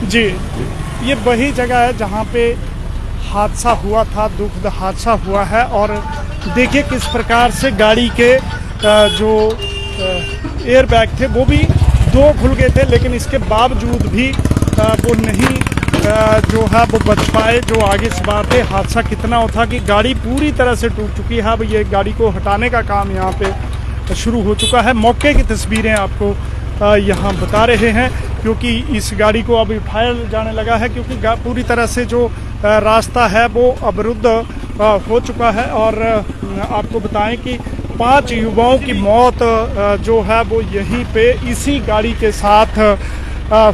जी, ये वही जगह है जहाँ पे हादसा हुआ था, दुखद हादसा हुआ है। और देखिए किस प्रकार से गाड़ी के जो एयर बैग थे वो भी 2 खुल गए थे, लेकिन इसके बावजूद भी वो नहीं जो है वो बच पाए जो आगे सवार थे। हादसा कितना था कि गाड़ी पूरी तरह से टूट चुकी है। अब ये गाड़ी को हटाने का काम यहाँ पे शुरू हो चुका है। मौके की तस्वीरें आपको यहाँ बता रहे हैं, क्योंकि इस गाड़ी को अब उठाया जाने लगा है, क्योंकि पूरी तरह से जो रास्ता है वो अवरुद्ध हो चुका है। और आपको बताएं कि 5 युवाओं की मौत जो है वो यहीं पे इसी गाड़ी के साथ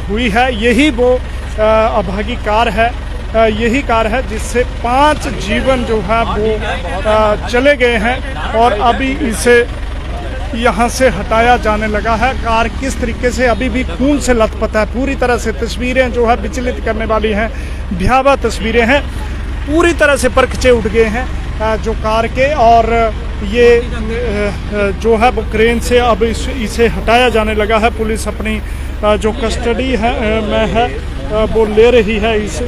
हुई है। यही वो अभागी कार है, यही कार है जिससे 5 जीवन जो है वो चले गए हैं। और अभी इसे यहाँ से हटाया जाने लगा है। कार किस तरीके से अभी भी खून से लथपथ है, पूरी तरह से तस्वीरें जो है विचलित करने वाली हैं, भयावह तस्वीरें हैं। पूरी तरह से परखचे उठ गए हैं जो कार के। और ये जो है वो क्रेन से अब इसे हटाया जाने लगा है। पुलिस अपनी जो कस्टडी है में है वो ले रही है इस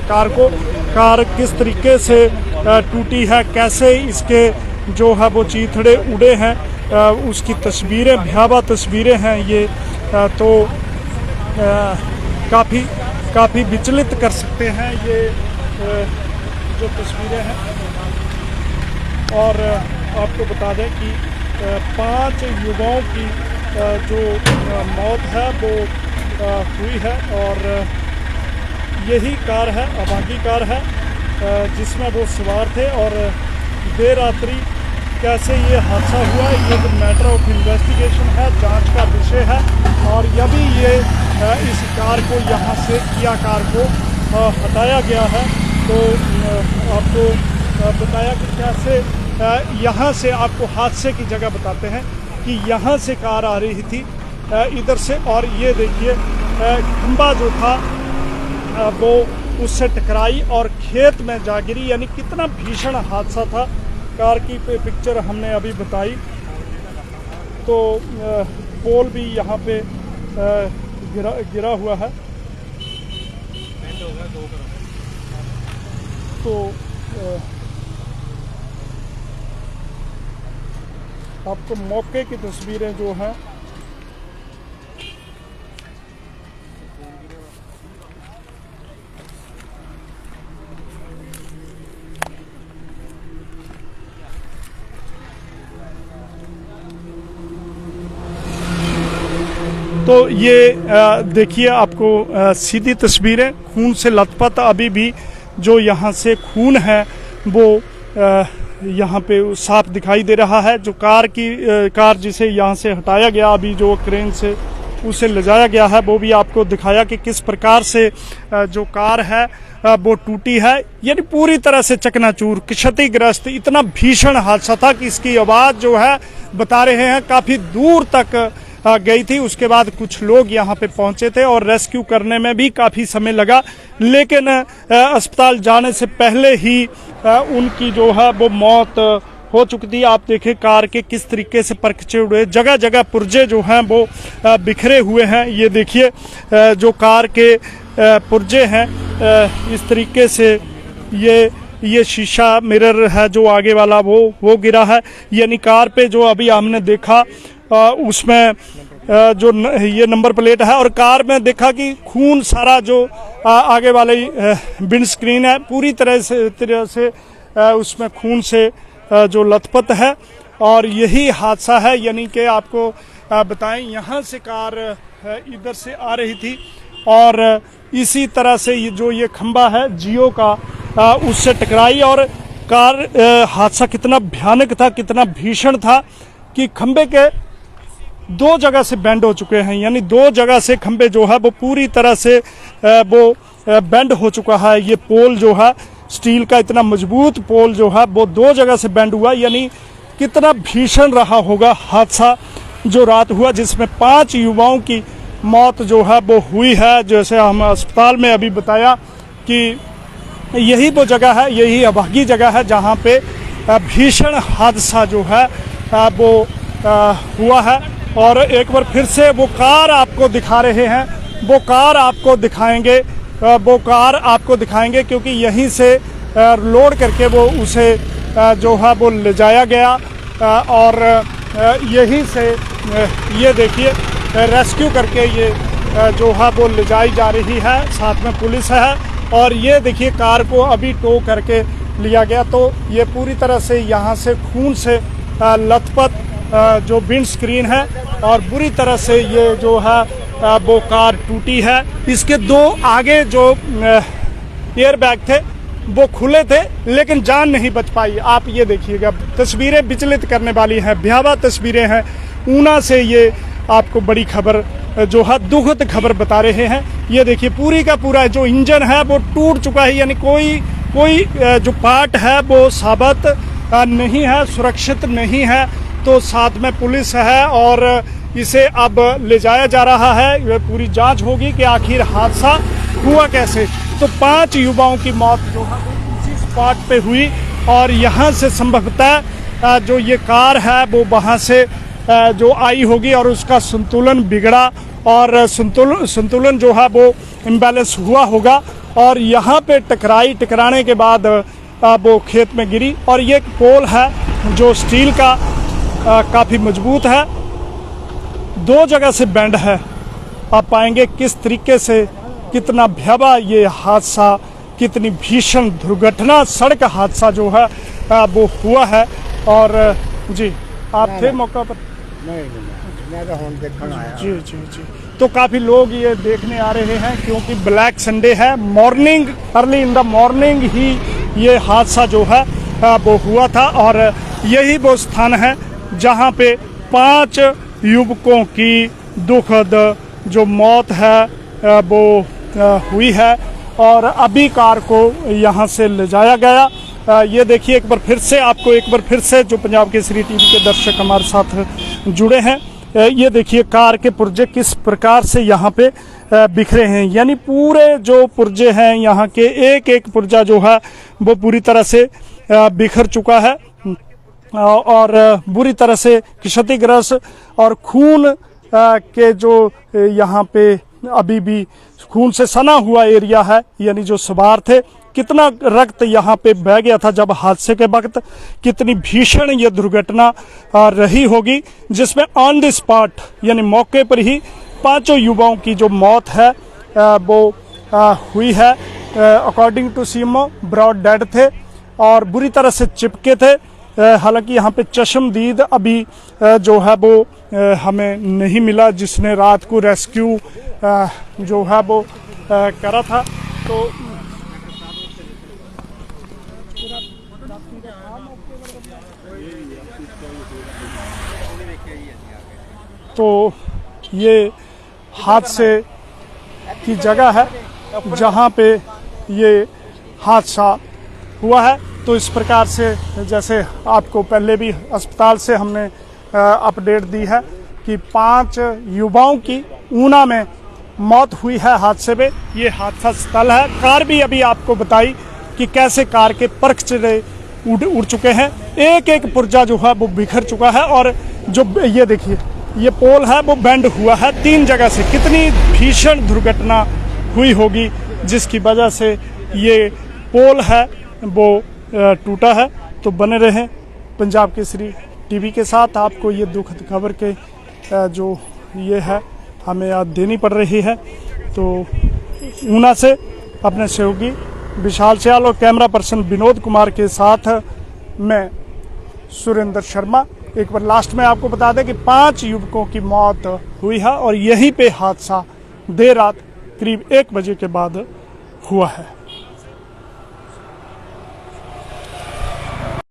कार को। कार किस तरीके से टूटी है, कैसे इसके जो है वो चीथड़े उड़े हैं, उसकी तस्वीरें, भयावह तस्वीरें हैं ये। तो काफ़ी विचलित कर सकते हैं ये जो तस्वीरें हैं। और आपको बता दें कि 5 युवाओं की जो मौत है वो हुई है। और यही कार है, अभागी कार है जिसमें वो सवार थे। और देर रात्रि कैसे ये हादसा हुआ, ये तो मैटर ऑफ इन्वेस्टिगेशन है, जांच का विषय है। और यदि ये इस कार को यहाँ से किया कार को हटाया गया है, तो आपको बताया कि कैसे यहाँ से आपको हादसे की जगह बताते हैं कि यहाँ से कार आ रही थी इधर से। और ये देखिए खंबा जो था वो उससे टकराई और खेत में जा गिरी। यानी कितना भीषण हादसा था। कार की पिक्चर हमने अभी बताई। तो पोल भी यहाँ पे गिरा हुआ है। तो आपको मौके की तस्वीरें जो हैं तो ये देखिए आपको सीधी तस्वीरें, खून से लथपथ अभी भी जो यहाँ से खून है वो यहाँ पे साफ दिखाई दे रहा है। जो कार जिसे यहाँ से हटाया गया, अभी जो क्रेन से उसे ले जाया गया है, वो भी आपको दिखाया कि किस प्रकार से जो कार है वो टूटी है। यानी पूरी तरह से चकनाचूर, क्षतिग्रस्त। इतना भीषण हादसा था कि इसकी आवाज़ जो है बता रहे हैं काफ़ी दूर तक गई थी। उसके बाद कुछ लोग यहाँ पे पहुंचे थे और रेस्क्यू करने में भी काफ़ी समय लगा, लेकिन अस्पताल जाने से पहले ही उनकी जो है वो मौत हो चुकी थी। आप देखें कार के किस तरीके से परखचे उड़े, जगह जगह पुर्जे जो हैं वो बिखरे हुए हैं। ये देखिए जो कार के पुर्जे हैं इस तरीके से ये शीशा मिरर है जो आगे वाला वो गिरा है। यानी कार पे जो अभी हमने देखा उसमें जो ये नंबर प्लेट है, और कार में देखा कि खून सारा जो आगे वाले विंड स्क्रीन है पूरी तरह से उसमें खून से जो लथपथ है। और यही हादसा है। यानी कि आपको बताएं यहाँ से कार इधर से आ रही थी और इसी तरह से जो ये खंबा है जियो का उससे टकराई। और कार हादसा कितना भयानक था, कितना भीषण था कि खंबे के 2 जगह से बेंड हो चुके हैं। यानी 2 जगह से खंबे जो है वो पूरी तरह से वो बेंड हो चुका है। ये पोल जो है स्टील का इतना मजबूत पोल जो है वो 2 जगह से बेंड हुआ। यानी कितना भीषण रहा होगा हादसा जो रात हुआ, जिसमें 5 युवाओं की मौत जो है वो हुई है। जैसे हम अस्पताल में अभी बताया कि यही वो जगह है, यही अभागी जगह है जहाँ पे भीषण हादसा जो है वो हुआ है। और एक बार फिर से वो कार आपको दिखा रहे हैं, वो कार आपको दिखाएंगे वो कार आपको दिखाएंगे, क्योंकि यहीं से लोड करके वो उसे जो है वो ले जाया गया और यहीं से ये देखिए रेस्क्यू करके ये जो है वो ले जाई जा रही है। साथ में पुलिस है और ये देखिए कार को अभी टो करके लिया गया। तो ये पूरी तरह से यहाँ से खून से लथपथ जो विंड स्क्रीन है और बुरी तरह से ये जो है वो कार टूटी है। इसके दो आगे जो एयर बैग थे वो खुले थे, लेकिन जान नहीं बच पाई। आप ये देखिएगा, तस्वीरें विचलित करने वाली हैं, भयावह तस्वीरें हैं। ऊना से ये आपको बड़ी खबर जो है दुखद खबर बता रहे हैं। ये देखिए पूरी का पूरा जो इंजन है वो टूट चुका है, यानी कोई जो पार्ट है वो साबित नहीं है, सुरक्षित नहीं है। तो साथ में पुलिस है और इसे अब ले जाया जा रहा है। ये पूरी जांच होगी कि आखिर हादसा हुआ कैसे। तो 5 युवाओं की मौत जो है इसी स्पॉट पे हुई और यहाँ से संभवतः जो ये कार है वो वहाँ से जो आई होगी और उसका संतुलन बिगड़ा और संतुलन जो है वो इम्बैलेंस हुआ होगा और यहाँ पे टकराने के बाद वो खेत में गिरी। और ये पोल है जो स्टील का काफ़ी मजबूत है, 2 जगह से बेंड है। आप पाएंगे किस तरीके से कितना भयावह ये हादसा, कितनी भीषण दुर्घटना, सड़क हादसा जो है वो हुआ है। और जी आप थे मौका पर? नहीं, मैं तो होम देखने आया। जी। तो काफ़ी लोग ये देखने आ रहे हैं क्योंकि ब्लैक संडे है। Morning early in the morning ही ये हादसा जो है वो हुआ था और यही वो स्थान है जहाँ पे 5 युवकों की दुखद जो मौत है वो हुई है और अभी कार को यहाँ से ले जाया गया। ये देखिए एक बार फिर से जो पंजाब केसरी टीवी के दर्शक हमारे साथ जुड़े हैं, ये देखिए कार के पुर्जे किस प्रकार से यहाँ पे बिखरे हैं। यानी पूरे जो पुर्जे हैं यहाँ के एक पुर्जा जो है वो पूरी तरह से बिखर चुका है और बुरी तरह से क्षतिग्रस्त और खून के जो यहाँ पे अभी भी खून से सना हुआ एरिया है। यानी जो सवार थे, कितना रक्त यहाँ पे बह गया था जब हादसे के वक्त। कितनी भीषण ये दुर्घटना रही होगी जिसमें ऑन द स्पॉट यानी मौके पर ही 5 युवाओं की जो मौत है वो हुई है। According to CMO brought dead थे और बुरी तरह से चिपके थे। हालांकि यहाँ पे चश्मदीद अभी जो है वो हमें नहीं मिला जिसने रात को रेस्क्यू जो है वो करा था। तो ये हादसे की जगह है जहाँ पे ये हादसा हुआ है। तो इस प्रकार से जैसे आपको पहले भी अस्पताल से हमने अपडेट दी है कि 5 युवाओं की ऊना में मौत हुई है हादसे में। ये हादसा स्थल है। कार भी अभी आपको बताई कि कैसे कार के परखचरे उड़ चुके हैं, एक पुर्जा जो है वो बिखर चुका है और जो ये देखिए ये पोल है वो बेंड हुआ है 3 जगह से। कितनी भीषण दुर्घटना हुई होगी जिसकी वजह से ये पोल है वो टूटा है। तो बने रहें पंजाब केसरी टीवी के साथ। आपको ये दुखद खबर के जो ये है हमें याद देनी पड़ रही है। तो ऊना से अपने सहयोगी विशाल सियाल और कैमरा पर्सन विनोद कुमार के साथ मैं सुरेंद्र शर्मा। एक बार लास्ट में आपको बता दें कि 5 युवकों की मौत हुई है और यहीं पे हादसा देर रात करीब 1 बजे के बाद हुआ है।